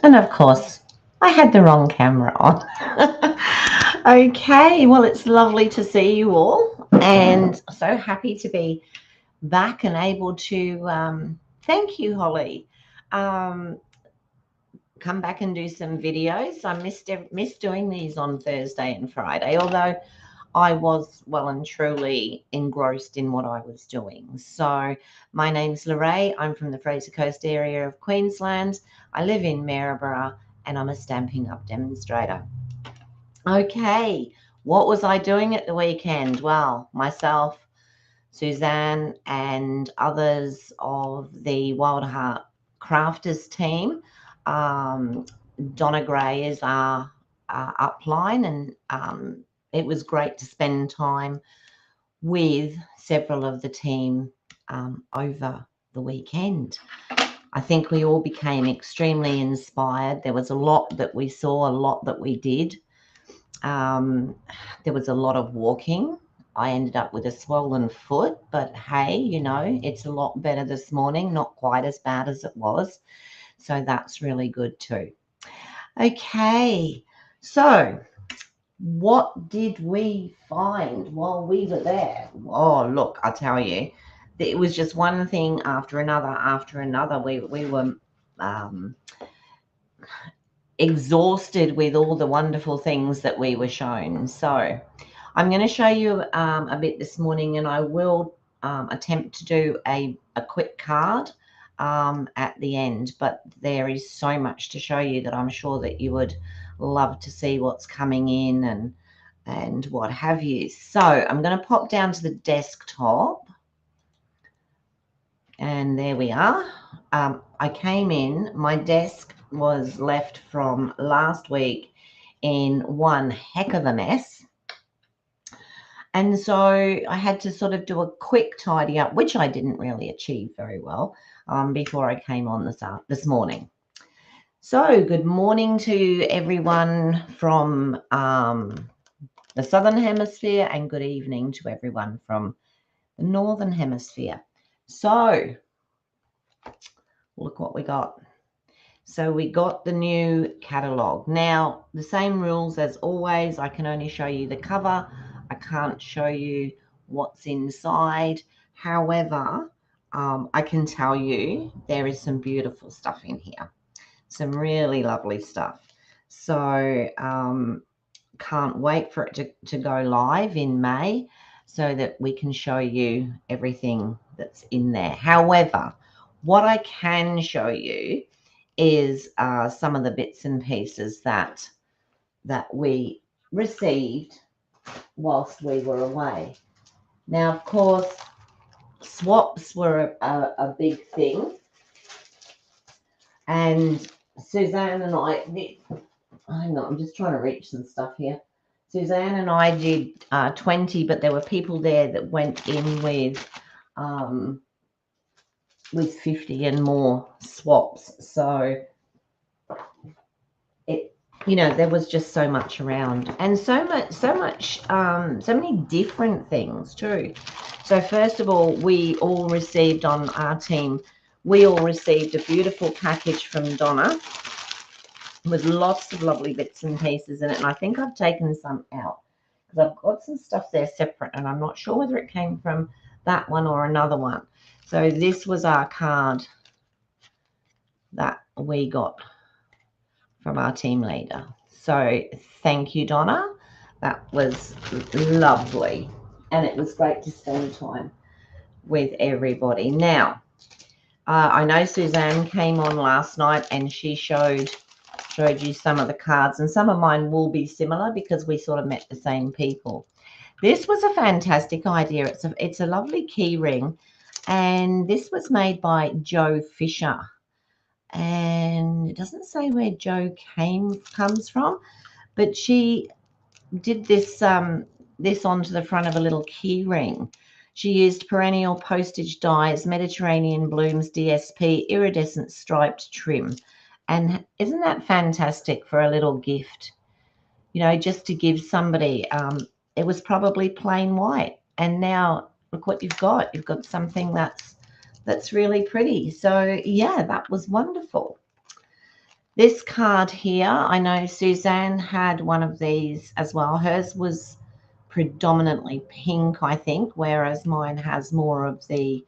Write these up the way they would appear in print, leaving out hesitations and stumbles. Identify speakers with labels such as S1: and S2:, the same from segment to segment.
S1: And of course, I had the wrong camera on. Okay, well, it's lovely to see you all, and so happy to be back and able to thank you, Holly. Um, Come back and do some videos. I missed doing these on Thursday and Friday, although I was well and truly engrossed in what I was doing. So my name's Lorraine. I'm from the Fraser Coast area of Queensland. I live in Maryborough and I'm a Stampin' Up demonstrator. Okay, what was I doing at the weekend? Well, myself, Suzanne, and others of the Wild Heart Crafters team. Donna Gray is our upline, and it was great to spend time with several of the team over the weekend. I think we all became extremely inspired. There was a lot that we saw, a lot that we did. There was a lot of walking. I ended up with a swollen foot, but hey, it's a lot better this morning, not quite as bad as it was. So that's really good too. Okay, so what did we find while we were there? Oh, look, I'll tell you, it was just one thing after another after another. We were exhausted with all the wonderful things that we were shown. So I'm going to show you a bit this morning, and I will attempt to do a quick card at the end, but there is so much to show you that I'm sure that you would love to see what's coming in and what have you. So I'm going to pop down to the desktop, and there we are. I came in, my desk was left from last week in one heck of a mess. And so I had to sort of do a quick tidy up, which I didn't really achieve very well before I came on this morning. So good morning to everyone from the Southern Hemisphere, and good evening to everyone from the Northern Hemisphere. So look what we got. So we got the new catalogue. Now, the same rules as always. I can only show you the cover. I can't show you what's inside. However, I can tell you there is some beautiful stuff in here. Some really lovely stuff. So can't wait for it to go live in May so that we can show you everything that's in there. However, what I can show you is some of the bits and pieces that we received whilst we were away. Now, of course, swaps were a big thing, and Suzanne and I did. Hang on, I'm just trying to reach some stuff here. Suzanne and I did 20, but there were people there that went in with 50 and more swaps. So there was just so much around, and so many different things too. So first of all, we all received on our team, we all received a beautiful package from Donna with lots of lovely bits and pieces in it. And I think I've taken some out because I've got some stuff there separate, and I'm not sure whether it came from that one or another one. So this was our card that we got from our team leader. So thank you, Donna. That was lovely. And it was great to spend time with everybody. Now, I know Suzanne came on last night and she showed you some of the cards, and some of mine will be similar because we sort of met the same people. This was a fantastic idea. It's a lovely key ring, and this was made by Joe Fisher. And it doesn't say where Joe comes from, but she did this this onto the front of a little key ring. She used perennial postage dies, Mediterranean blooms, DSP, iridescent striped trim. And isn't that fantastic for a little gift? Just to give somebody. It was probably plain white, and now look what you've got. You've got something that's really pretty. So yeah, that was wonderful. This card here, I know Suzanne had one of these as well. Hers was predominantly pink, I think, whereas mine has more of the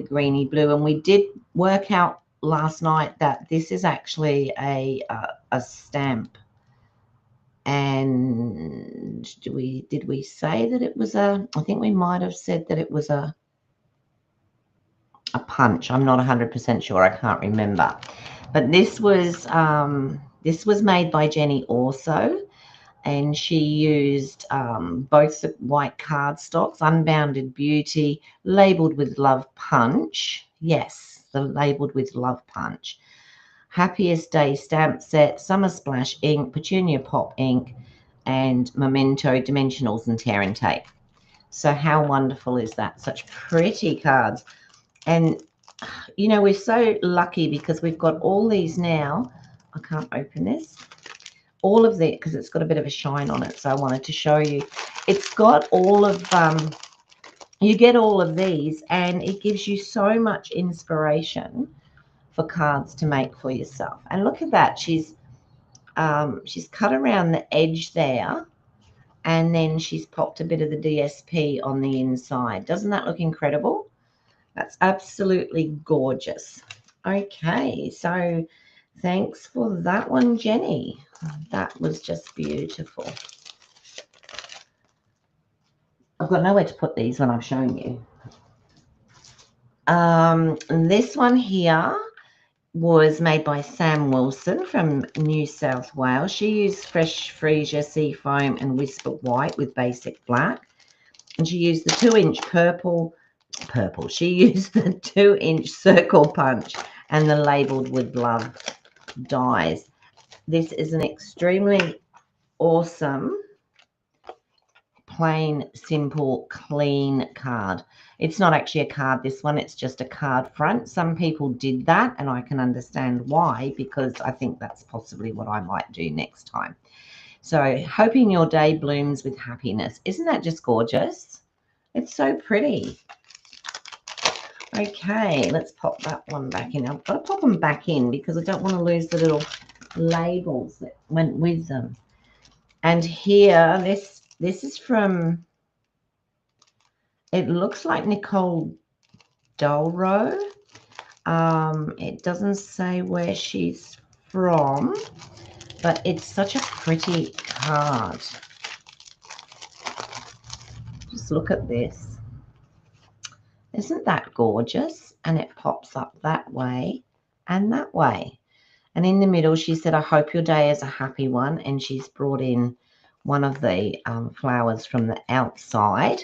S1: greeny blue. And we did work out last night that this is actually a stamp. And did we say that it was a? I think we might have said that it was a punch. I'm not 100% sure. I can't remember. But this was made by Jenny also, and she used both the white cardstocks, Unbounded Beauty, labeled with Love Punch. Yes, the labeled with Love Punch. Happiest Day stamp set, Summer Splash ink, Petunia Pop ink, and Memento Dimensionals and Tear and Tape. So how wonderful is that? Such pretty cards. And you know, we're so lucky because we've got all these now. I can't open this. All of it, because it's got a bit of a shine on it, so I wanted to show you. It's got all of you get all of these, and it gives you so much inspiration for cards to make for yourself. And look at that. She's cut around the edge there, and then she's popped a bit of the DSP on the inside. Doesn't that look incredible? That's absolutely gorgeous. Okay, so thanks for that one, Jenny. That was just beautiful. I've got nowhere to put these when I've shown you. This one here was made by Sam Wilson from New South Wales. She used Fresh Freesia Seafoam and Whisper White with basic black. And she used the 2-inch purple. She used the 2-inch circle punch and the labeled with love dies. This is an extremely awesome, plain, simple, clean card. It's not actually a card, this one, it's just a card front. Some people did that, and I can understand why, because I think that's possibly what I might do next time. So, hoping your day blooms with happiness. Isn't that just gorgeous? It's so pretty. Okay, let's pop that one back in. I've got to pop them back in because I don't want to lose the little labels that went with them. And here, this is from, it looks like Nicole Dolro. It doesn't say where she's from, but it's such a pretty card. Just look at this. Isn't that gorgeous? And it pops up that way and that way. And in the middle, she said, I hope your day is a happy one. And she's brought in one of the flowers from the outside.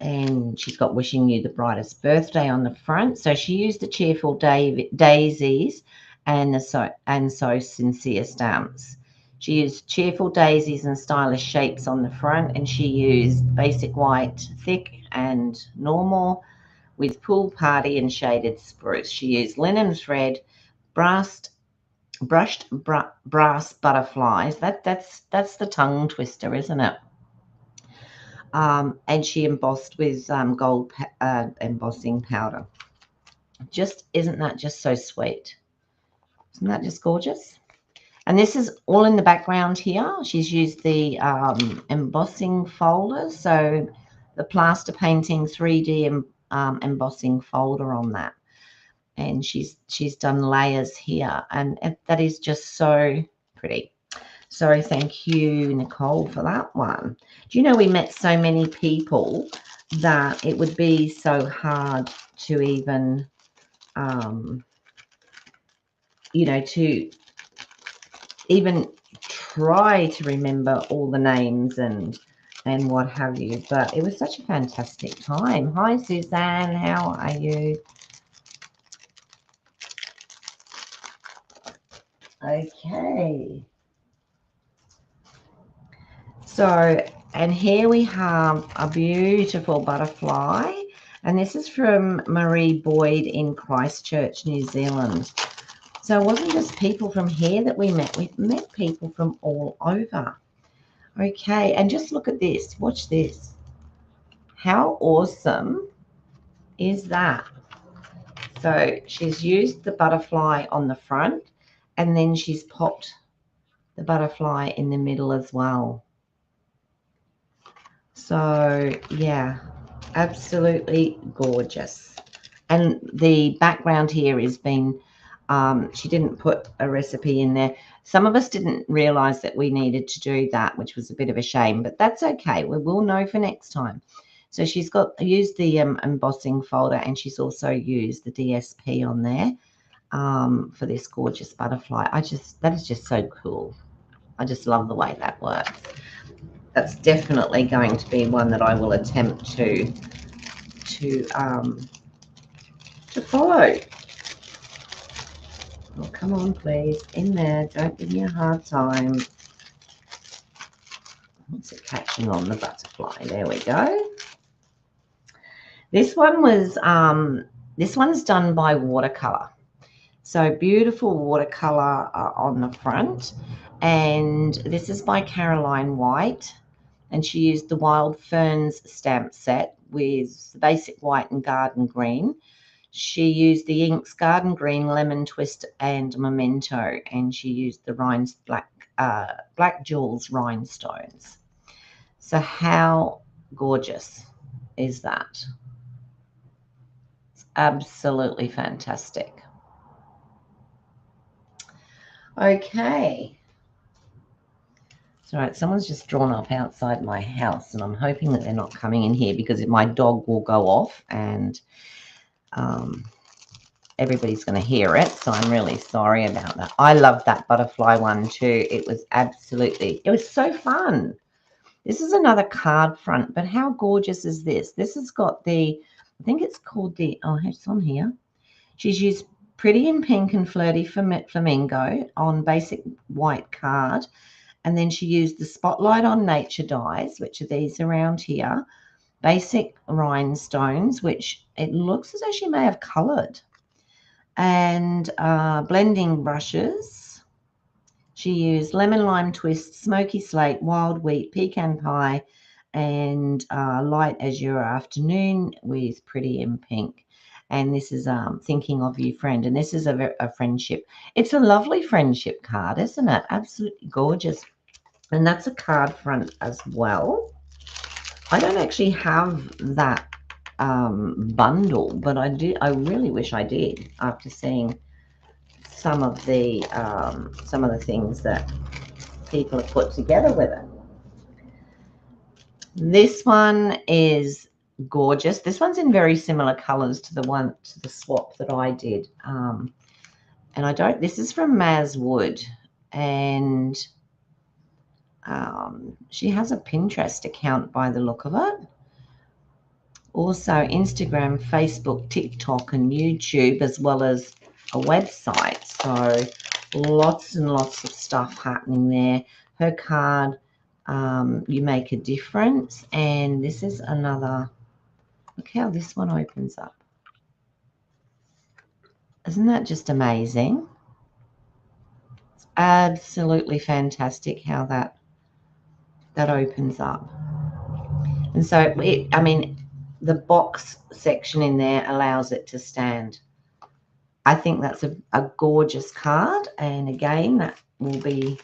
S1: And she's got wishing you the brightest birthday on the front. So she used the cheerful daisies and so sincere stamps. She used cheerful daisies and stylish shapes on the front, and she used basic white, thick and normal with pool party and shaded spruce. She used linen thread, brushed brass butterflies. That's the tongue twister, isn't it? And she embossed with gold embossing powder. Isn't that just so sweet? Isn't that just gorgeous? And this is all in the background here. She's used the embossing folder, so the plaster painting 3D embossing folder on that. And she's done layers here, and that is just so pretty. So thank you, Nicole, for that one. Do you know we met so many people that it would be so hard to even, you know, to even try to remember all the names and what have you. But it was such a fantastic time. Hi, Suzanne. How are you? Okay. So, and here we have a beautiful butterfly, and this is from Marie Boyd in Christchurch, New Zealand. So it wasn't just people from here that we met people from all over. Okay, and just look at this. Watch this. How awesome is that? So she's used the butterfly on the front, and then she's popped the butterfly in the middle as well. So yeah, absolutely gorgeous. And the background here has been, she didn't put a recipe in there. Some of us didn't realize that we needed to do that, which was a bit of a shame, but that's okay. We will know for next time. So she's used the embossing folder, and she's also used the DSP on there for this gorgeous butterfly. That is just so cool. I just love the way that works. That's definitely going to be one that I will attempt to follow. Oh, come on, please. In there. Don't give me a hard time. What's it catching on? The butterfly. There we go. This one was, this one's done by watercolor. So beautiful watercolor on the front. And this is by Caroline White. And she used the Wild Ferns stamp set with the basic white and garden green. She used the inks Garden Green, Lemon Twist, and Memento, and she used the Black Jewels rhinestones. So how gorgeous is that? It's absolutely fantastic. Okay. All right, someone's just drawn up outside my house, and I'm hoping that they're not coming in here, because my dog will go off and everybody's going to hear it. So I'm really sorry about that. I love that butterfly one too. It was so fun. This is another card front, but how gorgeous is this? This has got I think it's called it's on here. She's used Pretty in Pink and Flirty Flamingo on basic white card. And then she used the Spotlight on Nature dies, which are these around here, basic rhinestones, which it looks as though she may have coloured, and blending brushes. She used Lemon Lime Twist, Smoky Slate, Wild Wheat, Pecan Pie, and Light Azure Afternoon with Pretty in Pink. And this is Thinking of You, Friend. And this is a friendship. It's a lovely friendship card, isn't it? Absolutely gorgeous. And that's a card front as well. I don't actually have that bundle, but I really wish I did, after seeing some of the things that people have put together with it. This one is gorgeous. This one's in very similar colors to the swap that I did. And this is from Maz Wood, and she has a Pinterest account by the look of it. Also Instagram, Facebook, TikTok, and YouTube, as well as a website. So lots and lots of stuff happening there. Her card, You Make a Difference. And this is another, look how this one opens up. Isn't that just amazing? It's absolutely fantastic how that opens up. And so the box section in there allows it to stand. I think that's a gorgeous card, and again, that will be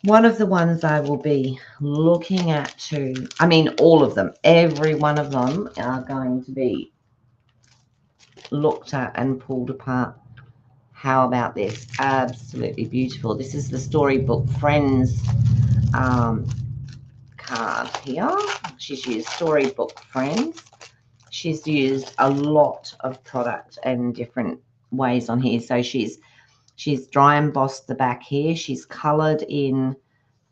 S1: one of the ones I will be looking at too. I mean, all of them, every one of them are going to be looked at and pulled apart. How about this? Absolutely beautiful. This is the Storybook Friends card here. She's used Storybook Friends. She's used a lot of product and different ways on here. So she's dry embossed the back here. She's colored in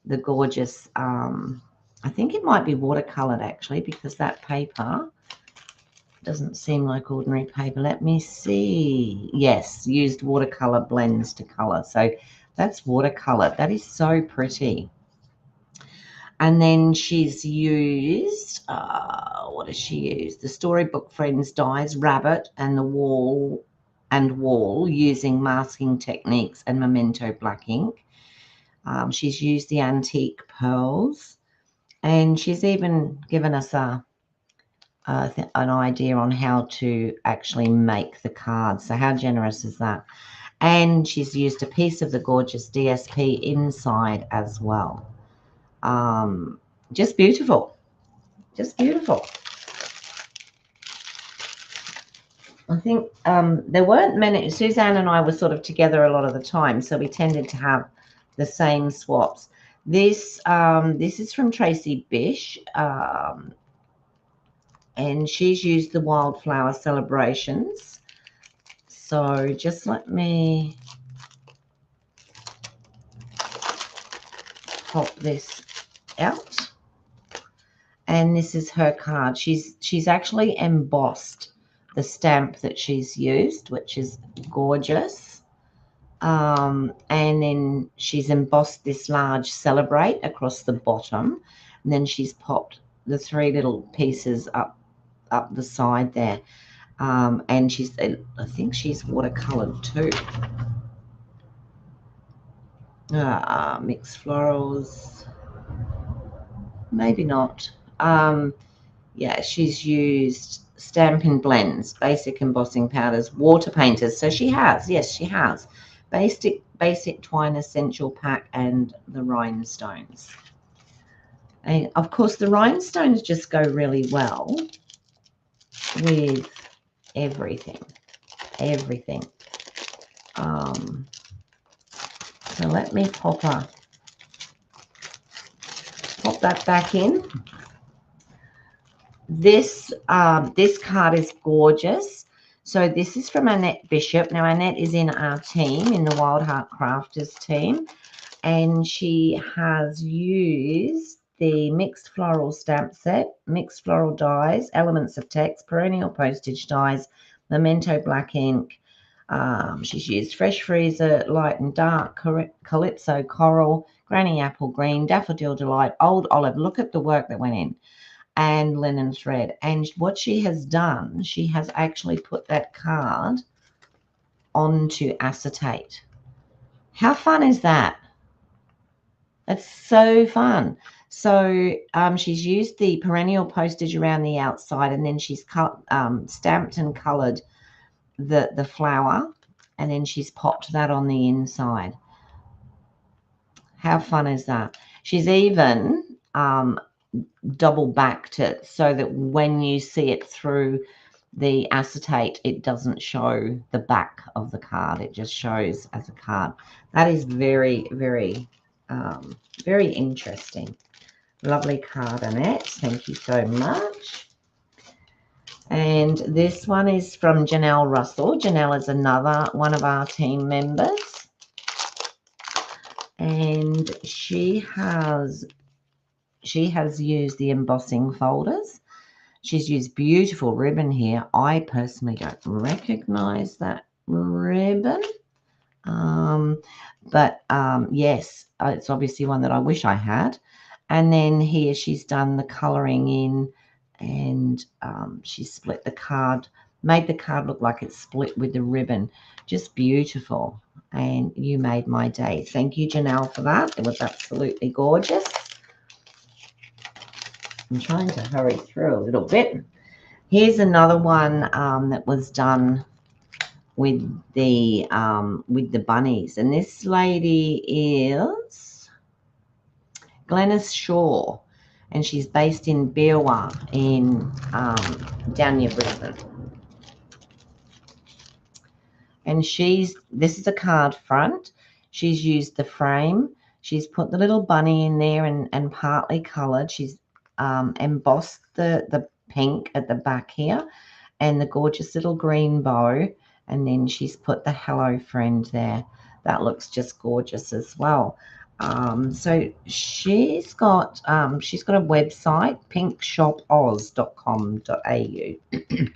S1: the gorgeous, I think it might be watercolored actually, because that paper doesn't seem like ordinary paper. Let me see. Yes, used watercolor blends to color. So that's watercolor. That is so pretty. And then she's used, what does she use? The Storybook Friends dies, Rabbit, and the wall using masking techniques and Memento black ink. She's used the antique pearls, and she's even given us an idea on how to actually make the cards. So how generous is that? And she's used a piece of the gorgeous DSP inside as well. Just beautiful. Just beautiful. I think there weren't many. Suzanne and I were sort of together a lot of the time, so we tended to have the same swaps. This is from Tracy Bish, and she's used the Wildflower Celebrations. So just let me pop this out. And this is her card. She's actually embossed the stamp that she's used, which is gorgeous. And then she's embossed this large celebrate across the bottom. And then she's popped the 3 little pieces up the side there. And I think she's watercolored too. Mixed florals. Maybe not. Yeah, she's used Stampin' Blends, basic embossing powders, water painters. So she has, yes, she has. Basic twine essential pack and the rhinestones. And of course, the rhinestones just go really well with everything. So let me pop that back in. This card is gorgeous. So this is from Annette Bishop. Now, Annette is in our team, in the Wild Heart Crafters team, and she has used the mixed floral stamp set, mixed floral dies, elements of text, perennial postage dies, memento black ink. She's used fresh freezer, light and dark, calypso coral, granny apple green, daffodil delight, old olive. Look at the work that went in. And linen thread. And what she has done, she has actually put that card onto acetate. How fun is that? That's so fun. So she's used the perennial postage around the outside, and then she's stamped and colored the flower, and then she's popped that on the inside. How fun is that? She's even double backed it so that when you see it through the acetate, it doesn't show the back of the card. It just shows as a card. That is very, very, very interesting. Lovely card, Annette. Thank you so much. And this one is from Janelle Russell. Janelle is another one of our team members. And she has used the embossing folders. She's used beautiful ribbon here. I personally don't recognize that ribbon. Yes, it's obviously one that I wish I had. And then here she's done the colouring in, and she split the card, made the card look like it's split with the ribbon. Just beautiful. And you made my day. Thank you, Janelle, for that. It was absolutely gorgeous. I'm trying to hurry through a little bit. Here's another one that was done with the bunnies, and this lady is Glenys Shaw, and she's based in Beerwah in down near Brisbane. And this is a card front. She's used the frame. She's put the little bunny in there and partly colored. She's embossed the pink at the back here and the gorgeous little green bow, and then she's put the hello friend there. That looks just gorgeous as well. So she's got a website, pinkshopOz.com.au.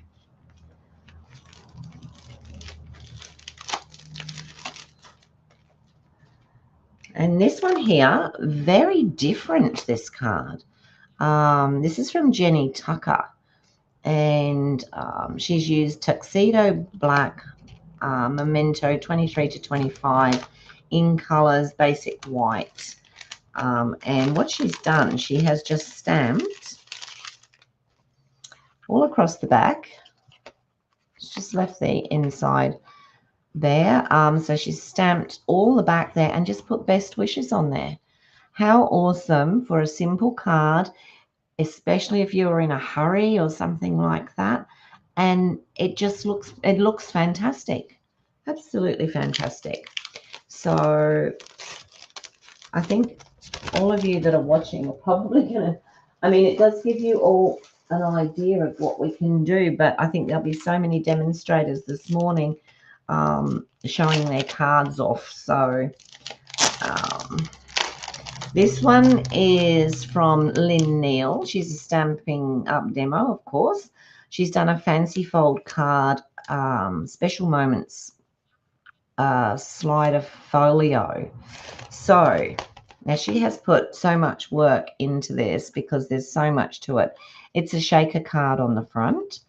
S1: And this one here, very different, this card. This is from Jenny Tucker, and she's used Tuxedo Black, Memento 23 to 25 in colors, basic white. And what she's done, she has just stamped all across the back. She's just left the inside there. So she's stamped all the back there and just put best wishes on there. How awesome for a simple card, especially if you're in a hurry or something like that. And it looks fantastic. Absolutely fantastic. So I think all of you that are watching are probably going to, I mean, it does give you all an idea of what we can do, but I think there'll be so many demonstrators this morning showing their cards off. So this one is from Lynn Neal. She's a Stampin' Up demo, of course. She's done a fancy fold card, special moments slider folio. So now she has put so much work into this because there's so much to it. It's a shaker card on the front,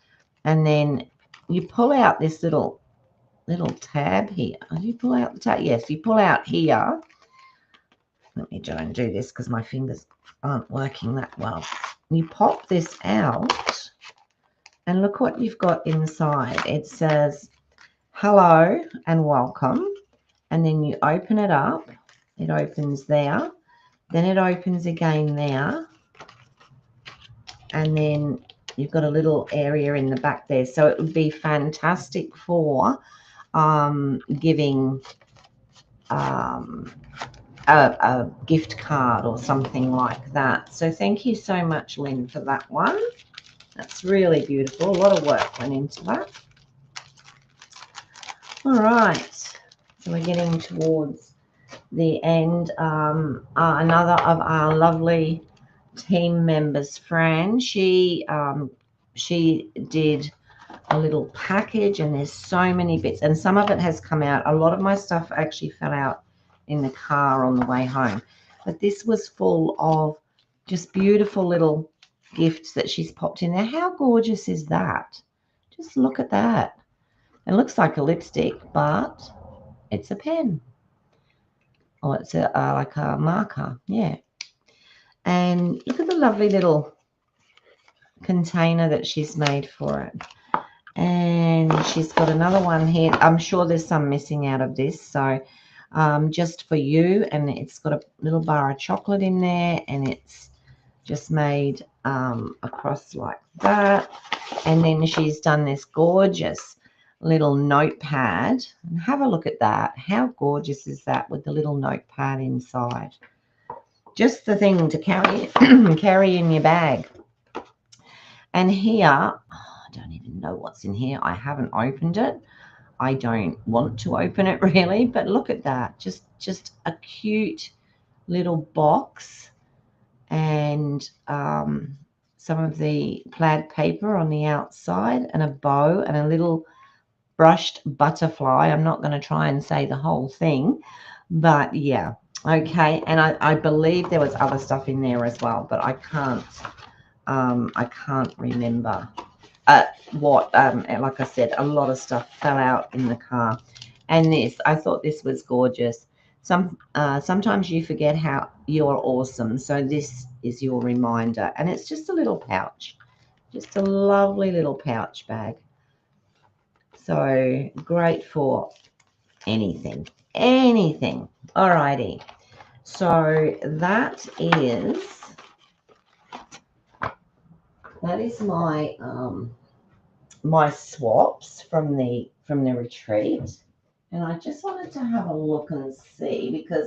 S1: and then you pull out this little tab here. Do you pull out the tab? Yes, you pull out here. Let me try and do this because my fingers aren't working that well. You pop this out, and look what you've got inside. It says hello and welcome, and then you open it up. It opens there, then it opens again there, and then you've got a little area in the back there. So it would be fantastic for giving a gift card or something like that. So thank you so much, Lynn, for that one. That's really beautiful. A lot of work went into that. All right, so we're getting towards the end. Another of our lovely team members, Fran, she did a little package, and there's so many bits, and some of it has come out. A lot of my stuff actually fell out in the car on the way home, but this was full of just beautiful little gifts that she's popped in there. How gorgeous is that? Just look at that. It looks like a lipstick, but it's a pen. Oh, it's a like a marker, yeah. And look at the lovely little container that she's made for it. And she's got another one here. I'm sure there's some missing out of this. So just for you, and it's got a little bar of chocolate in there, and it's just made across like that. And then she's done this gorgeous little notepad, and have a look at that. How gorgeous is that with the little notepad inside? Just the thing to carry in your bag. And here, I don't even know what's in here. I haven't opened it. I don't want to open it really, but look at that. Just a cute little box, and some of the plaid paper on the outside, and a bow, and a little brushed butterfly. I'm not going to try and say the whole thing, but yeah. Okay, and I believe there was other stuff in there as well, but I can't remember what. Like I said, a lot of stuff fell out in the car, and I thought this was gorgeous. Sometimes you forget how you're awesome, so this is your reminder, and it's just a little pouch, just a lovely little pouch bag. So great for anything. Alrighty. So that is my my swaps from the retreat, and I just wanted to have a look and see, because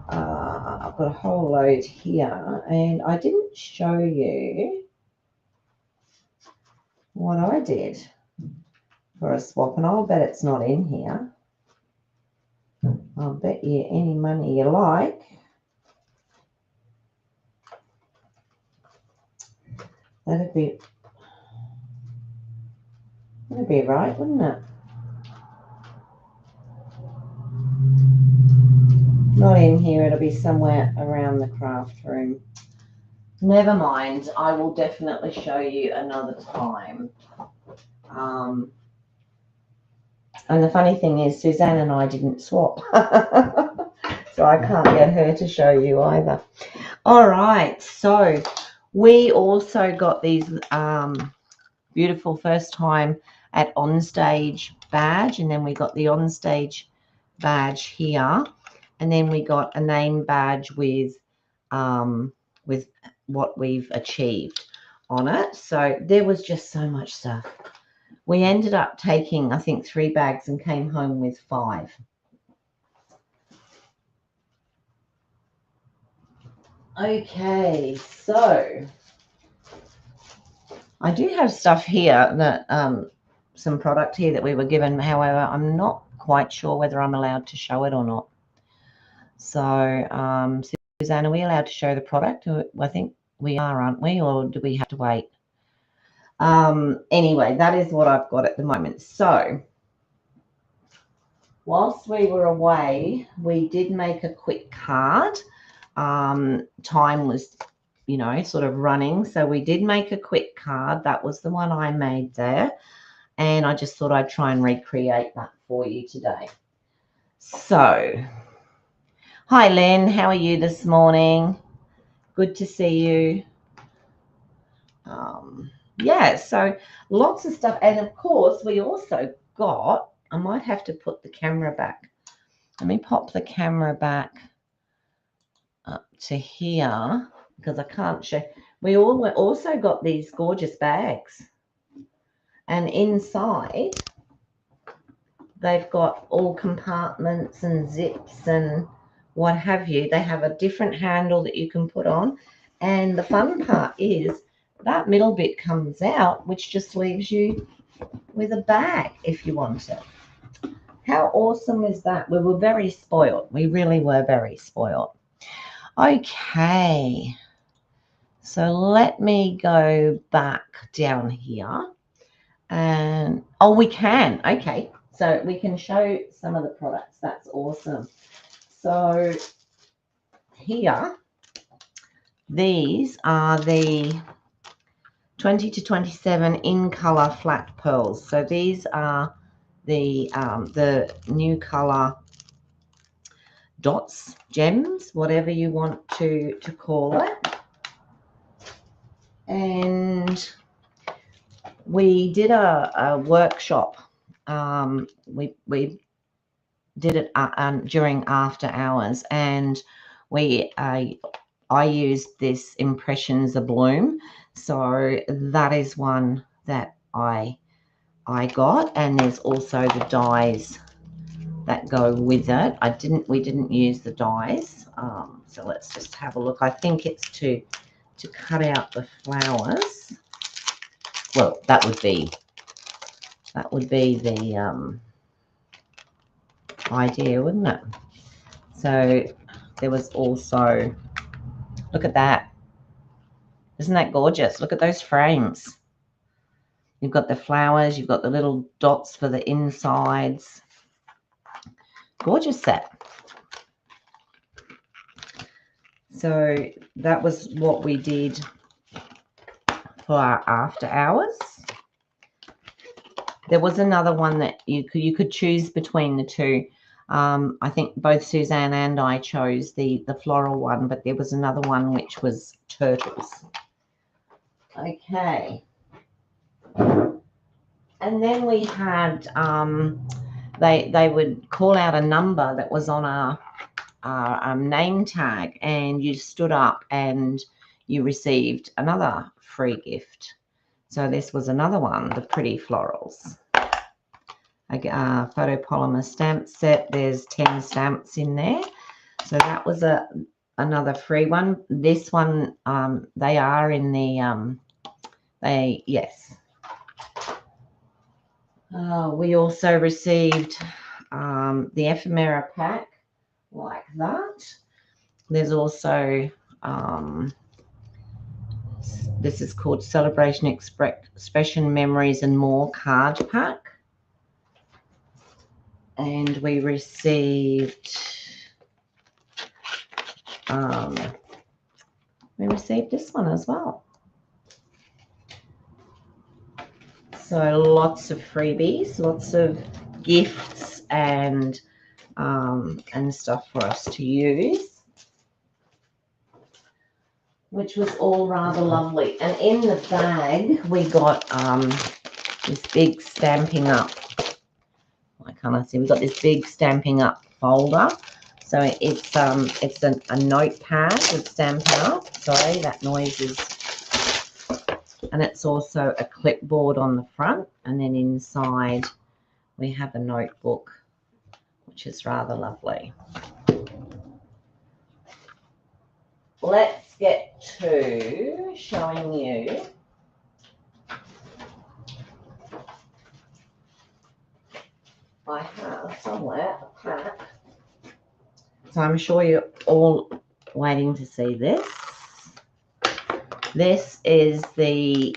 S1: I've got a whole load here, and I didn't show you what I did for a swap, and I'll bet it's not in here. I'll bet you any money you like. That'd be right, wouldn't it? Not in here. It'll be somewhere around the craft room. Never mind. I will definitely show you another time. And the funny thing is, Suzanne and I didn't swap. So I can't get her to show you either. All right. So we also got these beautiful first time at Onstage badge, and then we got the Onstage badge here, and then we got a name badge with what we've achieved on it. So there was just so much stuff. We ended up taking, I think, 3 bags and came home with 5. Okay, so I do have stuff here that some product here that we were given. However, I'm not quite sure whether I'm allowed to show it or not. So, Suzanne, are we allowed to show the product? I think we are, aren't we? Or do we have to wait? Anyway, that is what I've got at the moment. So, whilst we were away, we did make a quick card. Time was, you know, sort of running. So we did make a quick card. That was the one I made there. And I just thought I'd try and recreate that for you today. So, hi, Lynn. How are you this morning? Good to see you. Yeah, so lots of stuff. And, of course, we also got, I might have to put the camera back. Let me pop the camera back up to here because I can't show. We also got these gorgeous bags. And inside, they've got all compartments and zips and what have you. They have a different handle that you can put on. And the fun part is that middle bit comes out, which just leaves you with a bag if you want it. How awesome is that? We were very spoiled. We really were very spoiled. Okay. So let me go back down here. And, oh, we can. Okay. So we can show some of the products. That's awesome. So here, these are the 20 to 27 in color flat pearls. So these are the new color dots, gems, whatever you want to call it. And we did a workshop. We did it during after hours, and I used this Impressions of Bloom. So that is one that I got, and there's also the dies that go with it. We didn't use the dies. So let's just have a look. I think it's to cut out the flowers. Well, that would be the idea, wouldn't it? So there was also, look at that. Isn't that gorgeous? Look at those frames. You've got the flowers, you've got the little dots for the insides. Gorgeous set. So that was what we did for our after hours. There was another one that you could choose between the two. I think both Suzanne and I chose the floral one, but there was another one which was turtles. Okay. And then we had, they would call out a number that was on our name tag, and you stood up and you received another free gift. So this was another one, the Pretty Florals. Photopolymer stamp set. There's 10 stamps in there. So that was another free one. This one, they are in the, yes. We also received the ephemera pack like that. There's also, this is called Celebration Expression Memories and More card pack. And we received this one as well. So lots of freebies, lots of gifts and stuff for us to use. which was all rather lovely. And in the bag, we got this big Stampin' Up. Why can't I see? We got this big Stampin' Up folder. So it's a notepad with Stampin' Up. Sorry, that noise is. And it's also a clipboard on the front, and then inside we have a notebook, which is rather lovely. Let's get to showing you I have somewhere a pack. So I'm sure you're all waiting to see this. This is the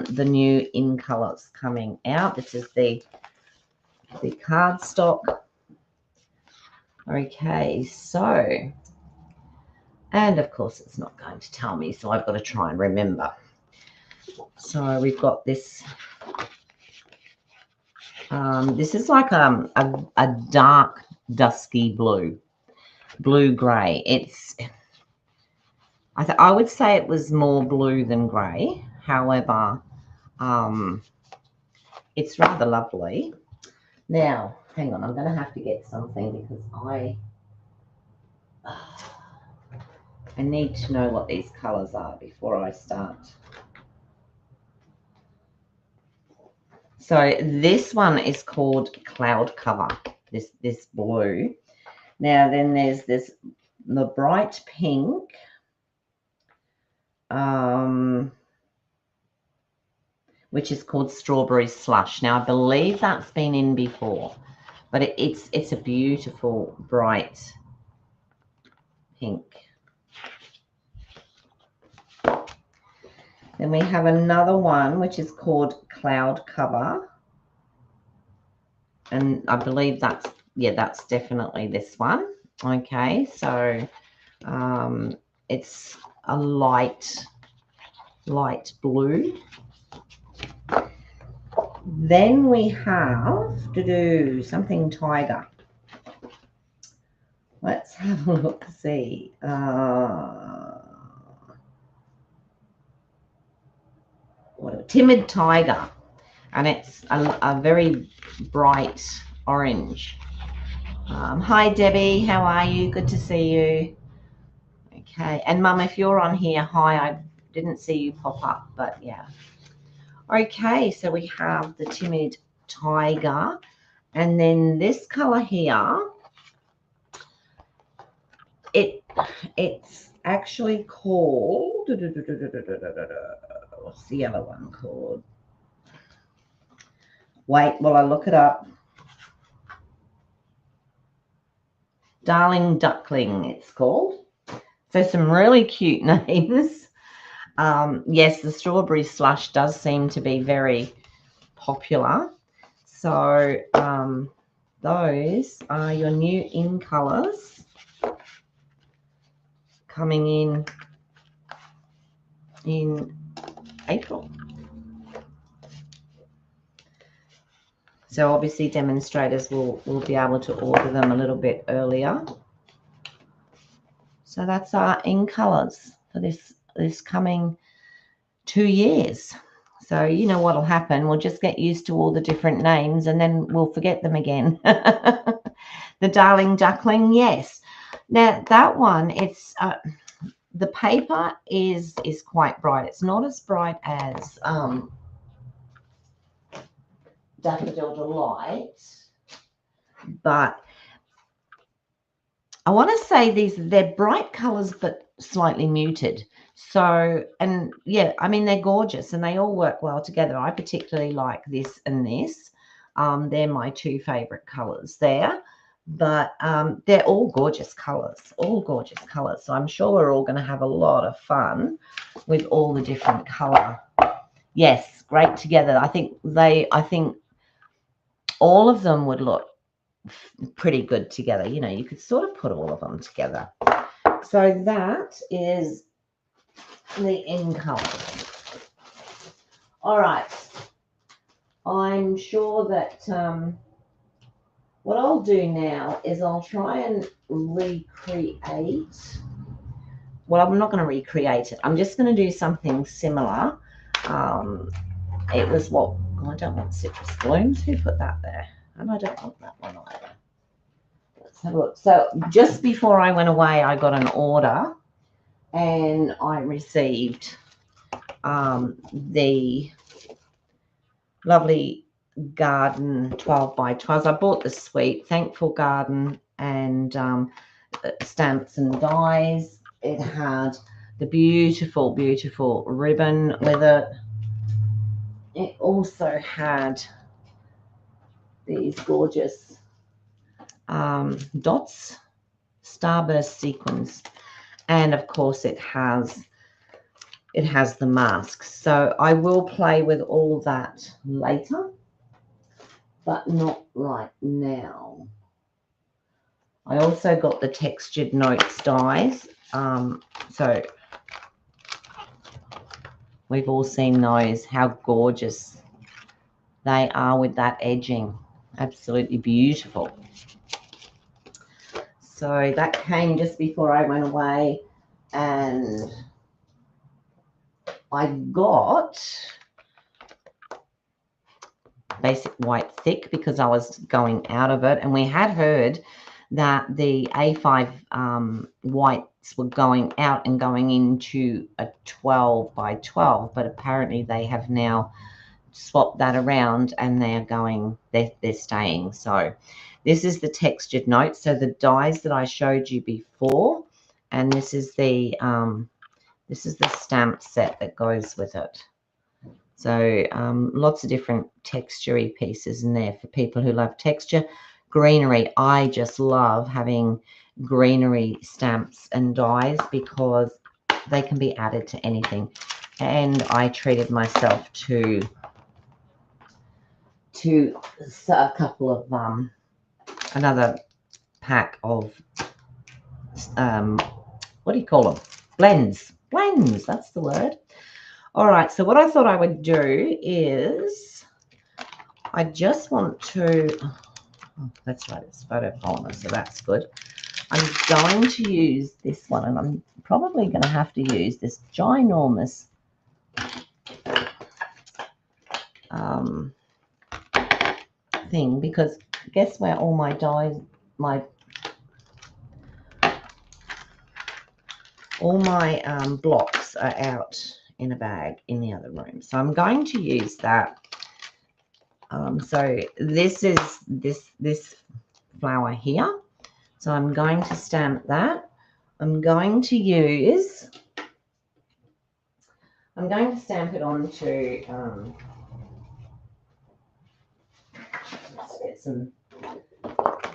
S1: new In Colours coming out. This is the cardstock. Okay, so, and of course it's not going to tell me, so I've got to try and remember. So we've got this. This is like a dark dusky blue grey. It's I would say it was more blue than grey. However, it's rather lovely. Now, hang on, I'm going to have to get something because I need to know what these colours are before I start. So this one is called Cloud Cover, this blue. Now then there's the bright pink, which is called Strawberry Slush. Now I believe that's been in before, but it's a beautiful bright pink. Then we have another one which is called Cloud Cover, and I believe that's definitely this one. Okay, so it's a light blue. Then we have to do something tiger. Let's have a look, see. Timid Tiger, and it's a very bright orange. Hi Debbie, how are you? Good to see you. Okay, and Mum, if you're on here, hi. I didn't see you pop up, but yeah. Okay, so we have the Timid Tiger, and then this color here, it's actually called, what's the other one called? Wait, while I look it up. Darling Duckling, it's called. So some really cute names. Yes, the Strawberry Slush does seem to be very popular. So those are your new In Colours coming in April. So obviously demonstrators will be able to order them a little bit earlier. So that's our In Colours for this coming 2 years. So you know what'll happen. We'll just get used to all the different names and then we'll forget them again. The Darling Duckling, yes. Now that one, it's the paper is quite bright. It's not as bright as Daffodil Delight, but I want to say they're bright colors but slightly muted. So, and yeah, I mean, they're gorgeous and they all work well together. I particularly like this and this. They're my two favorite colors there, but they're all gorgeous colors, So I'm sure we're all going to have a lot of fun with all the different color. Yes, great together. I think all of them would look pretty good together. You know, you could sort of put all of them together. So that is the In Colours. All right. I'm sure that what I'll do now is I'll try and recreate well, I'm not going to recreate it. I'm just going to do something similar. It was what, oh, I don't want citrus blooms. Who put that there? And I don't want that one either. Let's have a look. So just before I went away, I got an order and I received the lovely garden 12 by 12. I bought the suite, Thankful Garden, and stamps and dies. It had the beautiful, beautiful ribbon with it. It also had these gorgeous dots, starburst sequins, and of course it has the masks. So I will play with all that later, but not right now. I also got the Textured Notes dies. So we've all seen those, how gorgeous they are with that edging. Absolutely beautiful. So that came just before I went away, and I got Basic White Thick because I was going out of it, and we had heard that the A5 whites were going out and going into a 12 by 12, but apparently they have now swapped that around and they're staying. So this is the Textured Notes, so the dies that I showed you before, and this is the stamp set that goes with it. So lots of different texture-y pieces in there for people who love texture. Greenery, I just love having greenery stamps and dies because they can be added to anything. And I treated myself to a couple of another pack of what do you call them? Blends, that's the word. All right, so what I thought I would do is I just want to, oh, that's right, it's photopolymer, so that's good. I'm going to use this one, and I'm probably going to have to use this ginormous thing, because guess where all my dies, all my blocks are out in a bag in the other room. So I'm going to use that. So this is this flower here. So I'm going to stamp that. I'm going to stamp it onto, let's get some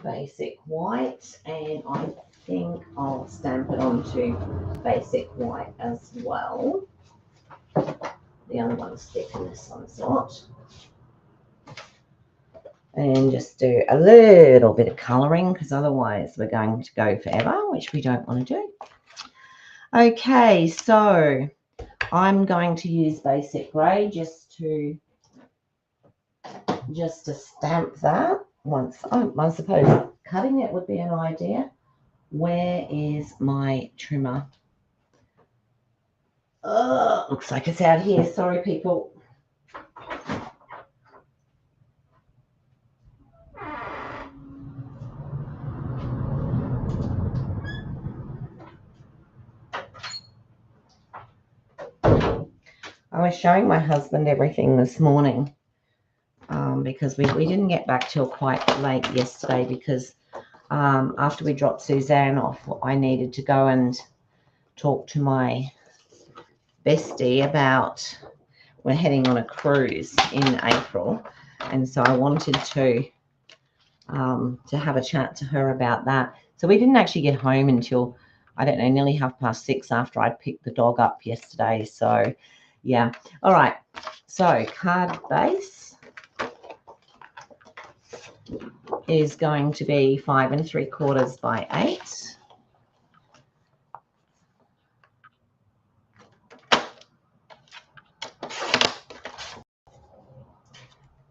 S1: Basic White, and I think I'll stamp it onto Basic White as well. The other one's thick and this one's not. And just do a little bit of colouring, because otherwise we're going to go forever, which we don't want to do. Okay, so I'm going to use Basic Grey just to stamp that once. Oh, I suppose cutting it would be an idea. Where is my trimmer? Looks like it's out here. Sorry, people. I was showing my husband everything this morning because we didn't get back till quite late yesterday, because after we dropped Suzanne off, I needed to go and talk to my bestie about, we're heading on a cruise in April, and so I wanted to have a chat to her about that. So we didn't actually get home until, I don't know, nearly 6:30 after I picked the dog up yesterday. So yeah. All right, so card base is going to be 5 3/4 by 8.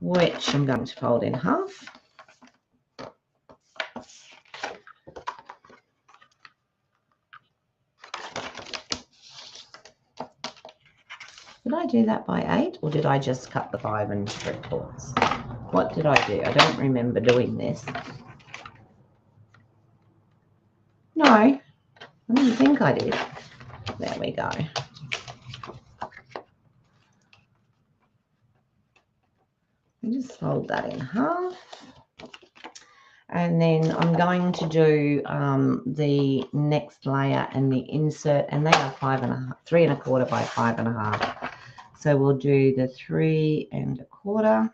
S1: Which I'm going to fold in half. Did I do that by 8 or did I just cut the 5 3/4? What did I do? I don't remember doing this. No, I didn't think I did. There we go. Just fold that in half. And then I'm going to do the next layer and the insert, and they are 3 1/4 by 5 1/2. So we'll do the 3 1/4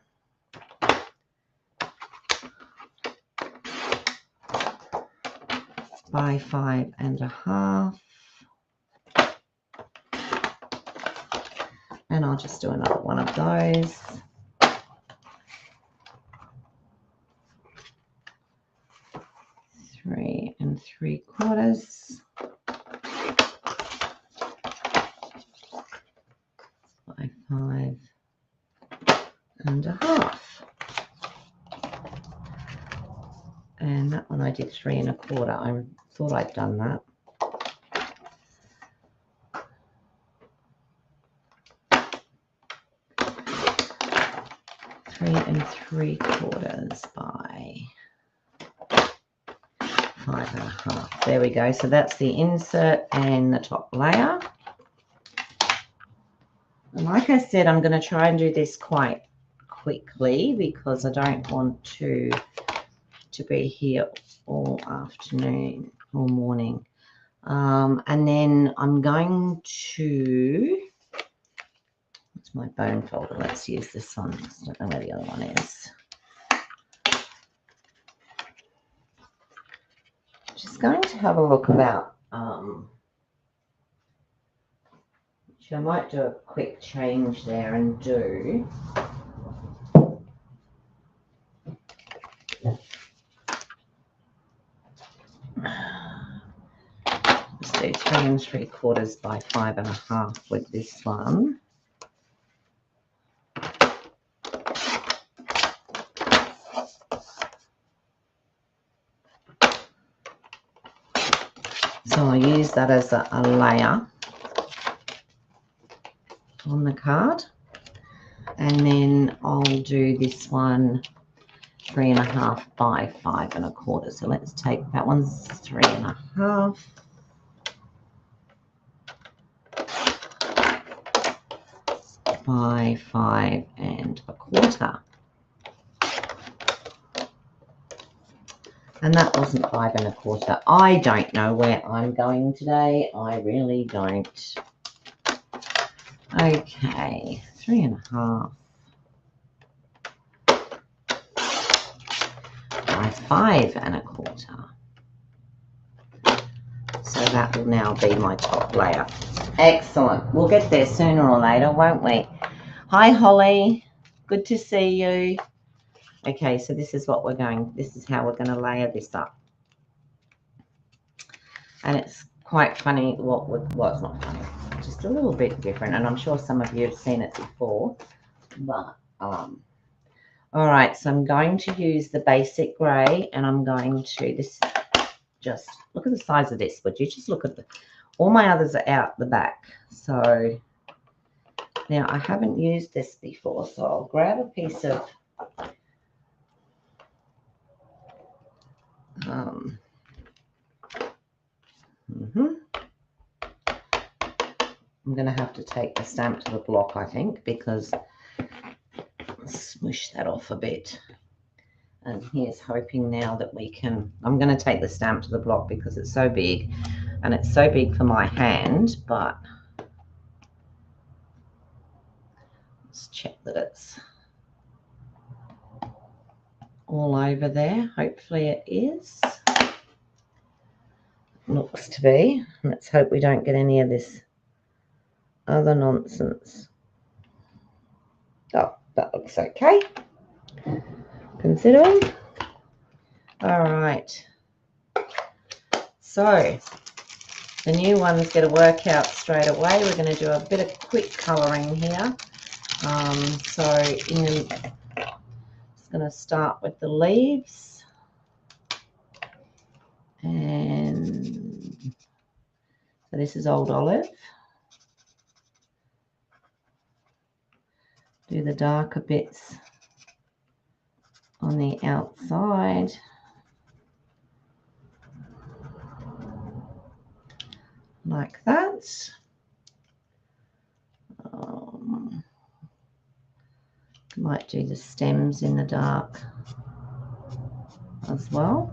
S1: by 5 1/2. And I'll just do another one of those. Three 3/4 by 5 1/2. And that one I did 3 1/4. I thought I'd done that. Three 3/4 by 5 1/2. There we go. So that's the insert and the top layer. And like I said, I'm going to try and do this quite quickly because I don't want to be here all afternoon or morning. And then I'm going to, what's my bone folder? Let's use this one. I don't know where the other one is. Just going to have a look about, which I might do a quick change there and do. Let's do 3 3/4 by 5 1/2 with this one. So I'll use that as a layer on the card. And then I'll do this one 3 1/2 by 5 1/4. So let's take that one's 3 1/2 by 5 1/4. And that wasn't 5 1/4. I don't know where I'm going today. I really don't. Okay, 3 1/2 by 5 1/4. So that will now be my top layer. Excellent. We'll get there sooner or later, won't we? Hi, Holly. Good to see you. Okay, so this is what we're going, this is how we're going to layer this up. And it's quite funny, well, it's not funny, just a little bit different. And I'm sure some of you have seen it before. But, all right, so I'm going to use the basic grey, and I'm going to, this, just look at the size of this. Would you just look at all my others are out the back. So now I haven't used this before, so I'll grab a piece of I'm going to have to take the stamp to the block, I think, because smush that off a bit. And here's hoping now that we can, I'm going to take the stamp to the block because it's so big, and it's so big for my hand, but let's check that it's all over there. Hopefully it is. Looks to be. Let's hope we don't get any of this other nonsense. Oh, that looks okay, considering. All right. So the new one's going to work out straight away. We're going to do a bit of quick colouring here. So just going to start with the leaves. And so this is Old Olive. do the darker bits on the outside. Like that. Might do the stems in the dark as well.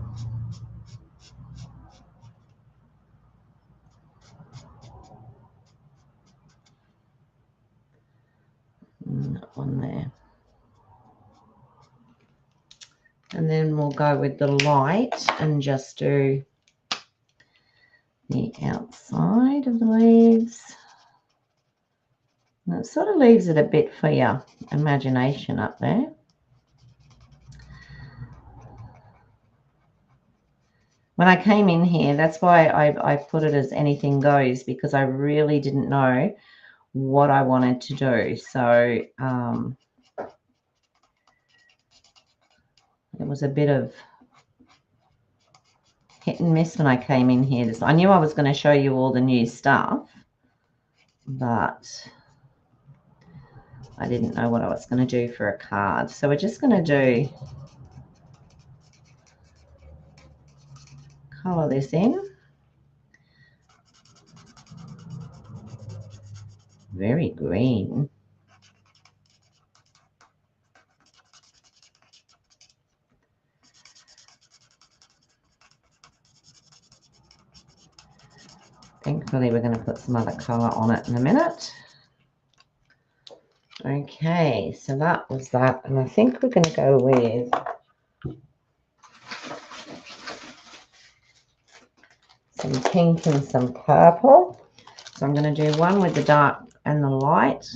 S1: On there. And then we'll go with the light and just do the outside of the leaves. And it sort of leaves it a bit for your imagination up there. When I came in here, that's why I put it as anything goes, because I really didn't know what I wanted to do. So it was a bit of hit and miss when I came in here. I knew I was going to show you all the new stuff, but I didn't know what I was going to do for a card. So we're just going to do colour this in. Very green. Thankfully, we're going to put some other colour on it in a minute. Okay, so that was that. And I think we're going to go with some pink and some purple. So I'm going to do one with the dark and the light.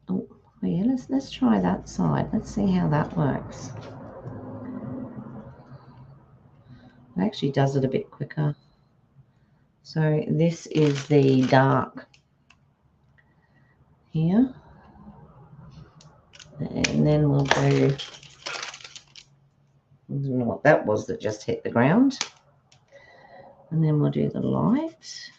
S1: Oh, yeah, let's try that side. Let's see how that works. It actually does it a bit quicker. So this is the dark here. And then we'll do, I don't know what that was that just hit the ground. And then we'll do the light.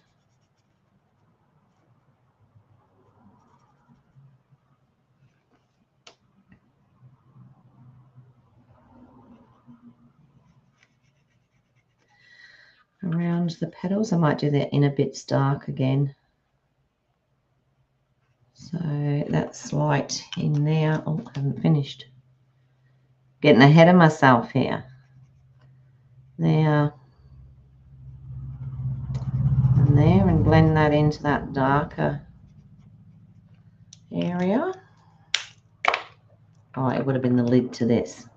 S1: Around the petals. I might do the inner bits dark again. So that's light in there. Oh, I haven't finished. Getting ahead of myself here. There. And there, and blend that into that darker area. Oh, it would have been the lid to this.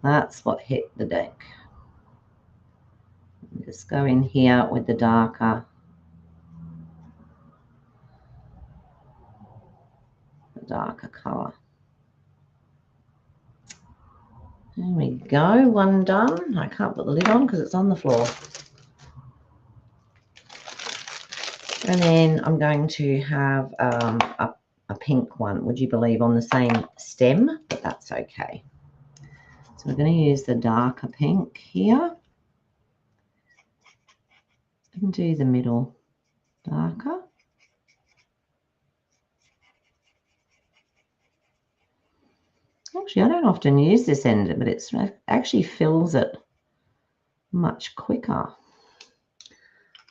S1: That's what hit the deck. Just go in here with the darker. Darker colour. There we go, one done. I can't put the lid on because it's on the floor. And then I'm going to have a pink one, would you believe, on the same stem, but that's okay. So we're going to use the darker pink here and do the middle darker. Actually, I don't often use this end, but it actually fills it much quicker.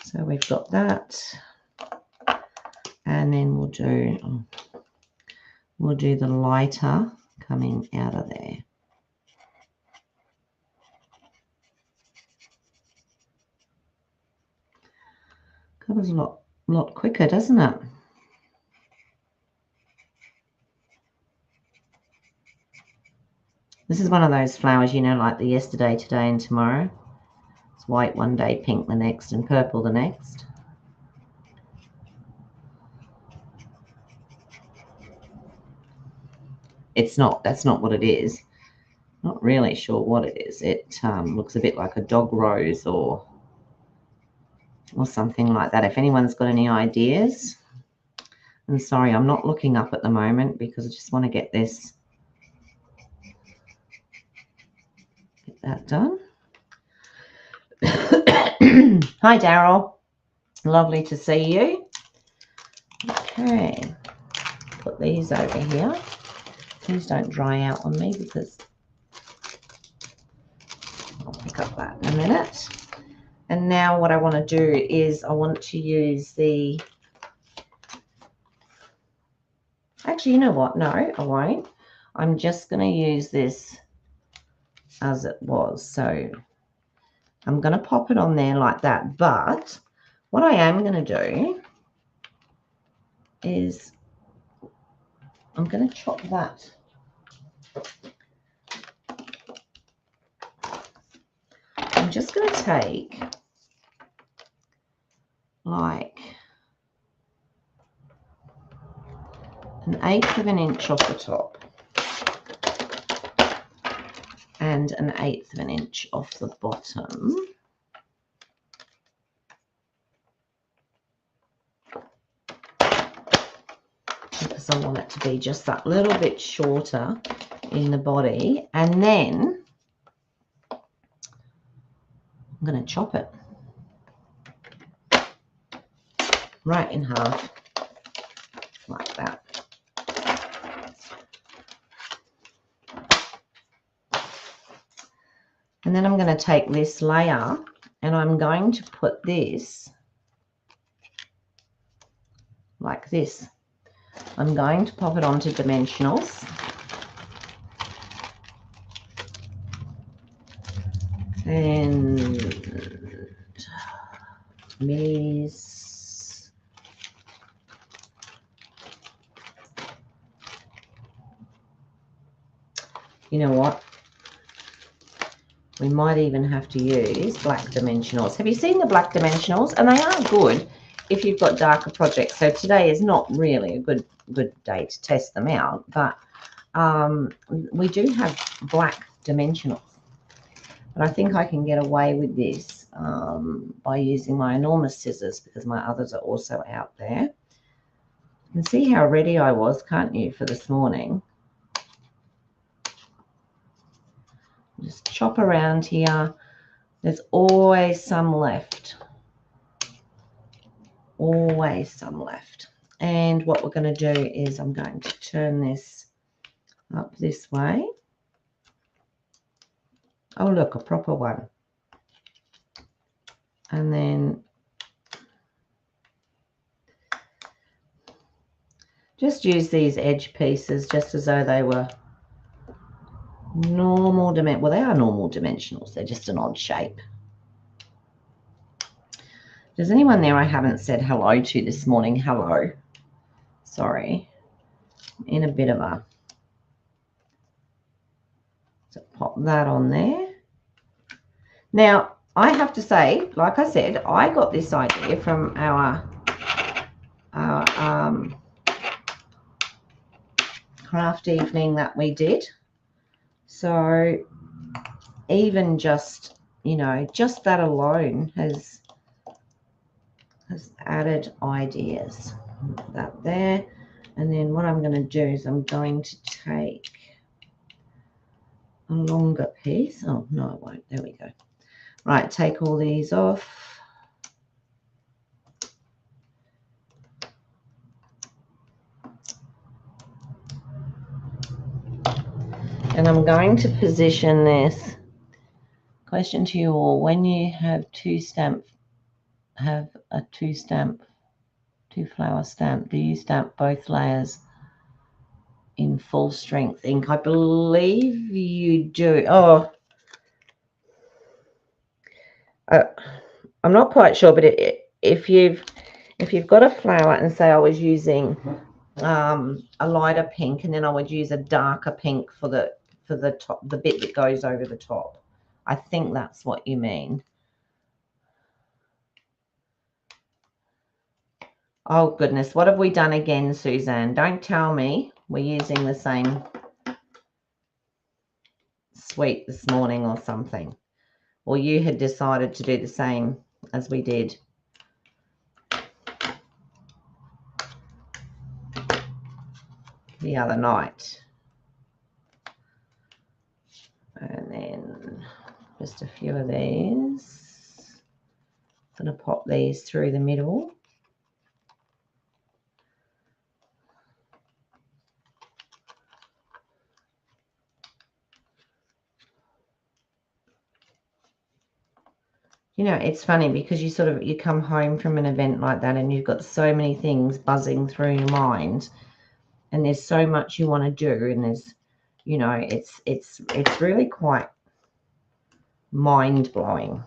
S1: So we've got that, and then we'll do the lighter coming out of there. Covers a lot quicker, doesn't it? This is one of those flowers, you know, like the yesterday, today, and tomorrow. It's white one day, pink the next, and purple the next. It's not, that's not what it is. Not really sure what it is. It looks a bit like a dog rose or something like that. If anyone's got any ideas. And sorry, I'm not looking up at the moment because I just want to get that done. Hi, Daryl. Lovely to see you. Okay, put these over here. Please don't dry out on me because I'll pick up that in a minute. And now what I want to do is I want to use the, actually, you know what? No, I won't. I'm just going to use this as it was. So I'm going to pop it on there like that. But what I am going to do is I'm going to chop that. I'm just going to take like 1/8 of an inch off the top and 1/8 of an inch off the bottom. Because I want it to be just that little bit shorter in the body. And then I'm going to chop it right in half like that. And then I'm going to take this layer and I'm going to put this like this. I'm going to pop it onto dimensionals. And these, you know what? We might even have to use black dimensionals. Have you seen the black dimensionals? And they are good if you've got darker projects. So today is not really a good day to test them out, but we do have black dimensionals. But I think I can get away with this by using my enormous scissors because my others are also out there. You can see how ready I was, can't you, for this morning? Just chop around here. There's always some left. Always some left. And what we're going to do is I'm going to turn this up this way. Oh, look, a proper one. And then just use these edge pieces just as though they were normal dimension. Well, they are normal dimensionals. They're just an odd shape. There's anyone there I haven't said hello to this morning? Hello. Sorry. In a bit of a... So pop that on there. Now, I have to say, like I said, I got this idea from our craft evening that we did. So even just, you know, just that alone has added ideas. That there. And then what I'm going to do is I'm going to take a longer piece. Oh, no, I won't. There we go. Right, take all these off. And I'm going to position this. Question to you all, when you have two flower stamp, do you stamp both layers in full strength ink? I believe you do. Oh, I'm not quite sure, but if you've got a flower and say I was using a lighter pink and then I would use a darker pink for the top, the bit that goes over the top. I think that's what you mean. Oh goodness, what have we done again, Suzanne? Don't tell me we're using the same sweet this morning or something. Or you had decided to do the same as we did. The other night. And then just a few of these. I'm going to pop these through the middle. You know, it's funny because you come home from an event like that and you've got so many things buzzing through your mind, and there's so much you want to do, and there's, you know, it's really quite mind-blowing.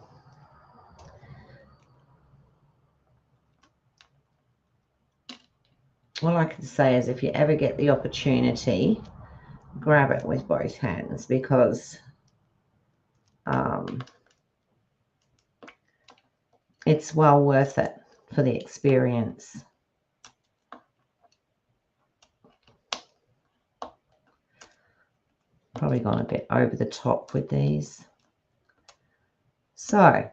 S1: All I can say is if you ever get the opportunity, grab it with both hands, because it's well worth it for the experience. Probably gone a bit over the top with these. So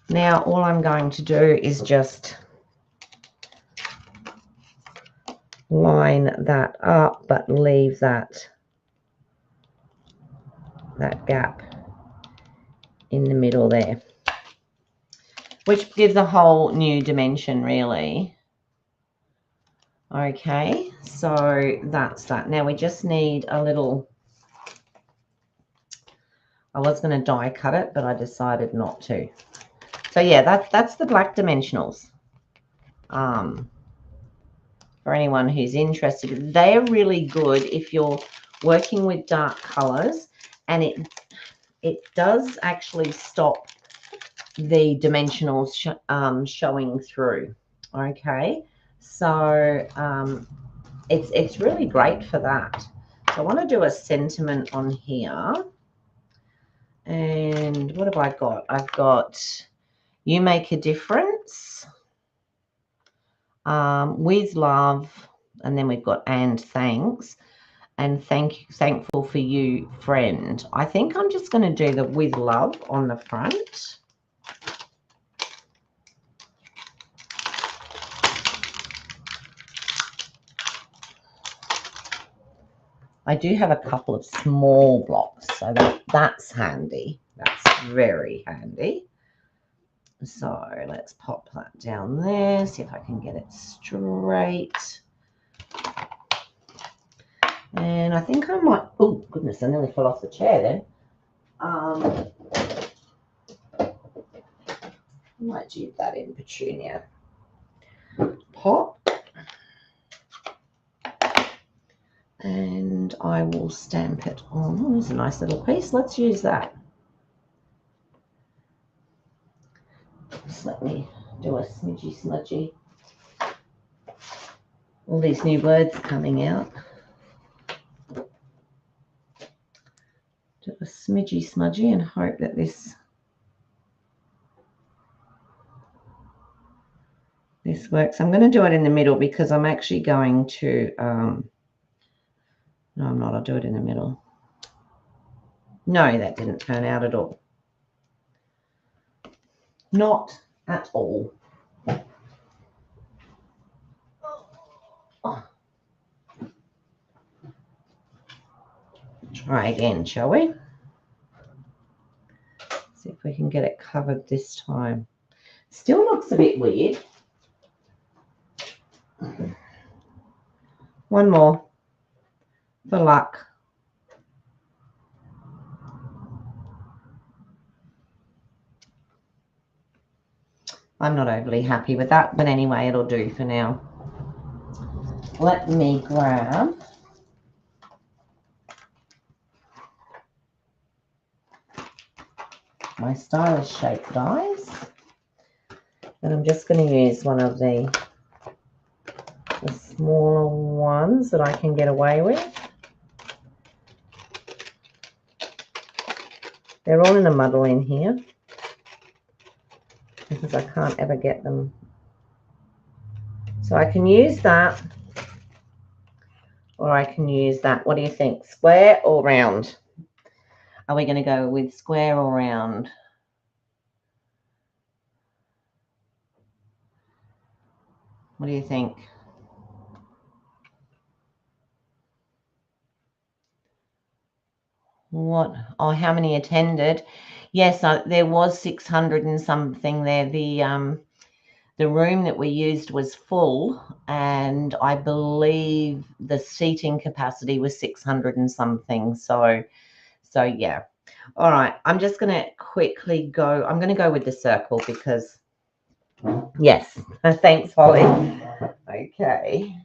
S1: now all I'm going to do is just line that up, but leave that gap in the middle there, which gives a whole new dimension, really. Okay, so that's that. Now we just need a little, I was going to die cut it, but I decided not to. So yeah, that's the black dimensionals. For anyone who's interested, they're really good if you're working with dark colors, and it does actually stop the dimensionals showing through. Okay, so it's really great for that. So I want to do a sentiment on here. And what have I got? I've got "You Make a Difference," "With Love," and then we've got "And Thanks," and "Thankful for You, Friend." I think I'm just going to do the "With Love" on the front. I do have a couple of small blocks, so that's handy. That's very handy. So let's pop that down there, see if I can get it straight. And I think I might, oh goodness, I nearly fell off the chair then. I might do that in Petunia. Pop. And I will stamp it on. Oh, there's a nice little piece. Let's use that. Just let me do a smudgy. All these new words coming out. Do a smudgy and hope that this works. I'm going to do it in the middle because I'm actually going to, no, I'm not. I'll do it in the middle. No, that didn't turn out at all. Not at all. Oh. Try again, shall we? See if we can get it covered this time. Still looks a bit weird. One more for luck. I'm not overly happy with that, but anyway, it'll do for now. Let me grab my stylish shape dies, and I'm just going to use one of the smaller ones that I can get away with. They're all in a muddle in here because I can't ever get them. So I can use that, or I can use that. What do you think? Square or round? Are we going to go with square or round? What do you think? What? Oh, how many attended? Yes, there was 600 and something there. The room that we used was full, and I believe the seating capacity was 600 and something. So yeah. All right, I'm just going to quickly go. I'm going to go with the circle because, yes, thanks, Holly. Okay.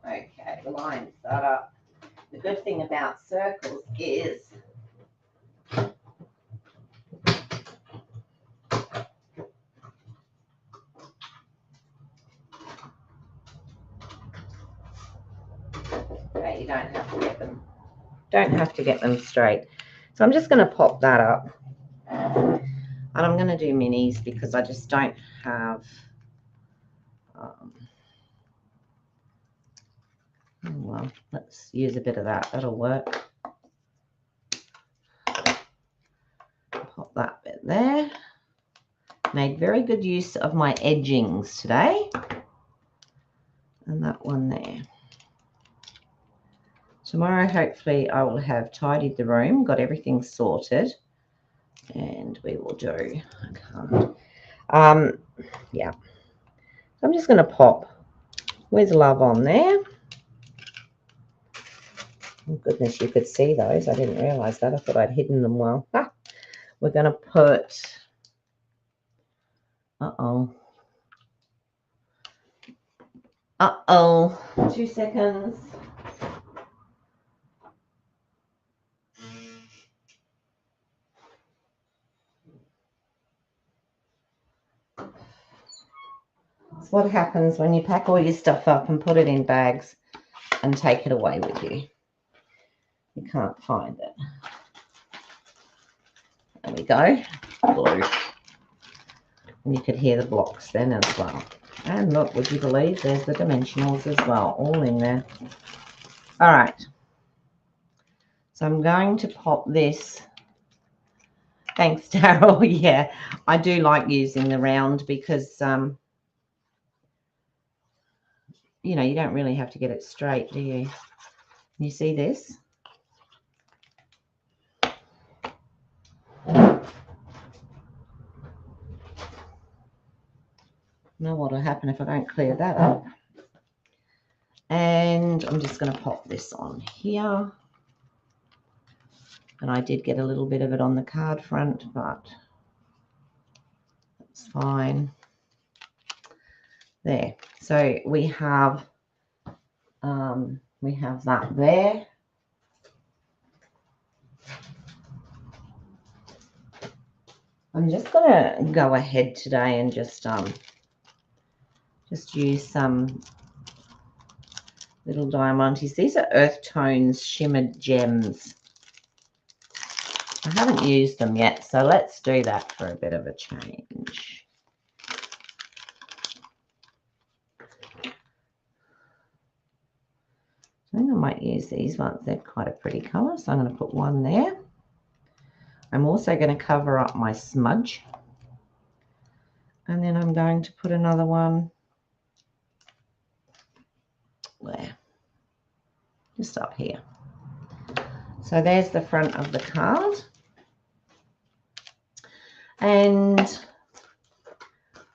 S1: Okay, the lines start up. The good thing about circles is you don't have to get them straight. So I'm just going to pop that up, and I'm going to do minis because I just don't have. Oh, well, let's use a bit of that. That'll work. Pop that bit there. Made very good use of my edgings today. And that one there. Tomorrow, hopefully, I will have tidied the room, got everything sorted, and we will do. Yeah. So I'm just going to pop With Love on there. Oh, goodness, you could see those. I didn't realize that. I thought I'd hidden them well. We're going to put. Uh-oh. 2 seconds. It's what happens when you pack all your stuff up and put it in bags and take it away with you. You can't find it. There we go. Glue. And you could hear the blocks then as well. And look, would you believe there's the dimensionals as well, all in there. All right. So I'm going to pop this. Thanks, Daryl. Yeah, I do like using the round because, you know, you don't really have to get it straight, do you? You see this? Know what will happen if I don't clear that up. And I'm just going to pop this on here. And I did get a little bit of it on the card front, but that's fine. There. So we have that there. I'm just going to go ahead today and just use some little diamantes. These are Earth Tones Shimmered Gems. I haven't used them yet, so let's do that for a bit of a change. I think I might use these ones. They're quite a pretty colour, so I'm going to put one there. I'm also going to cover up my smudge. And then I'm going to put another one where? Just up here. So there's the front of the card. And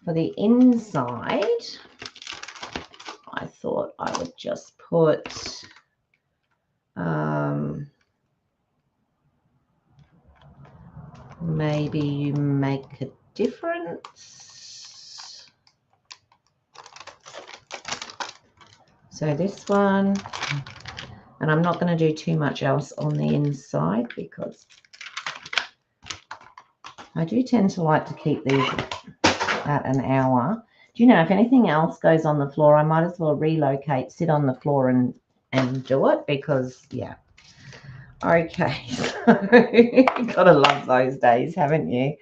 S1: for the inside, I thought I would just put maybe you make a difference. So this one, and I'm not going to do too much else on the inside because I do tend to like to keep these at an hour. Do you know, if anything else goes on the floor, I might as well relocate, sit on the floor and do it because, yeah. Okay, so you've got to love those days, haven't you?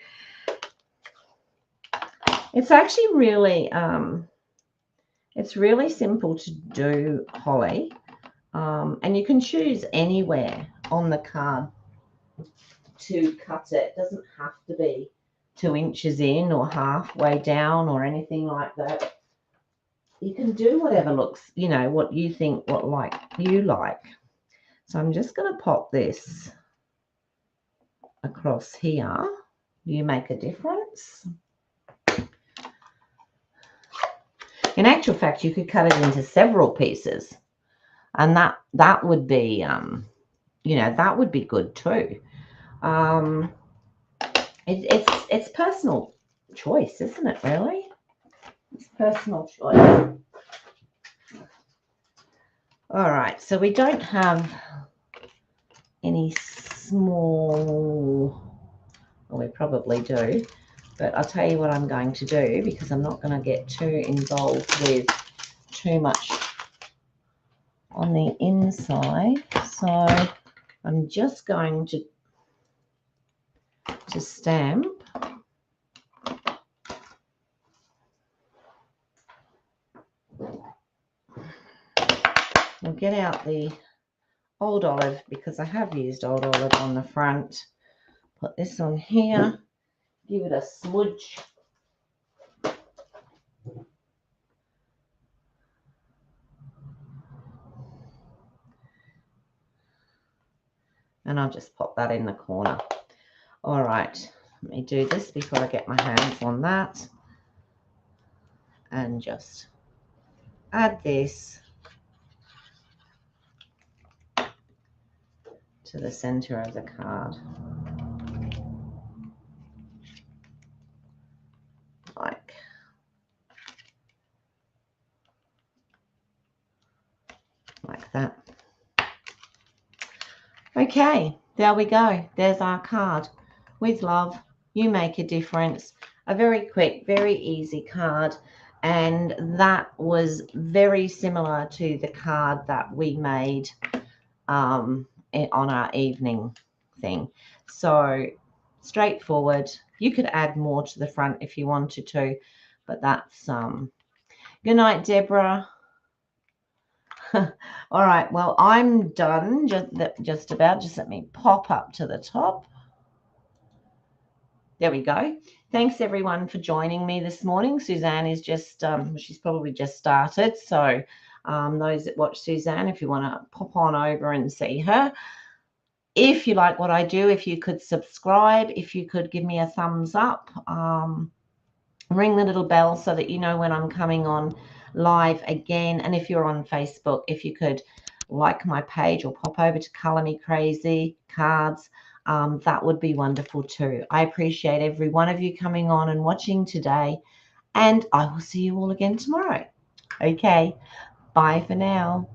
S1: It's actually really, it's really simple to do, Holly. And you can choose anywhere on the card to cut it. It doesn't have to be 2 inches in or halfway down or anything like that. You can do whatever looks, you know, what you think, what you like. So I'm just going to pop this across here. You make a difference. In actual fact, you could cut it into several pieces, and that would be, you know, that would be good too. It's personal choice, isn't it? Really, it's personal choice. All right, so we don't have any small. Well, we probably do, but I'll tell you what I'm going to do, because I'm not going to get too involved with too much on the inside. So I'm just going to stamp. We'll get out the old olive, because I have used old olive on the front. Put this on here, give it a smudge. And I'll just pop that in the corner. All right, let me do this before I get my hands on that. And just add this to the center of the card. Like that. Okay, there we go. There's our card. With love, you make a difference. A very quick, very easy card. And that was very similar to the card that we made on our evening thing. So straightforward. You could add more to the front if you wanted to, but that's good night, Deborah. All right, well, I'm done just about. Just let me pop up to the top. There we go. Thanks everyone for joining me this morning. Suzanne is just she's probably just started, so those that watch Suzanne, if you want to pop on over and see her. If you like what I do, if you could subscribe, if you could give me a thumbs up, ring the little bell so that you know when I'm coming on live again. And if you're on Facebook, if you could like my page or pop over to Color Me Crazy Cards, that would be wonderful too. I appreciate every one of you coming on and watching today, and I will see you all again tomorrow. Okay, bye for now.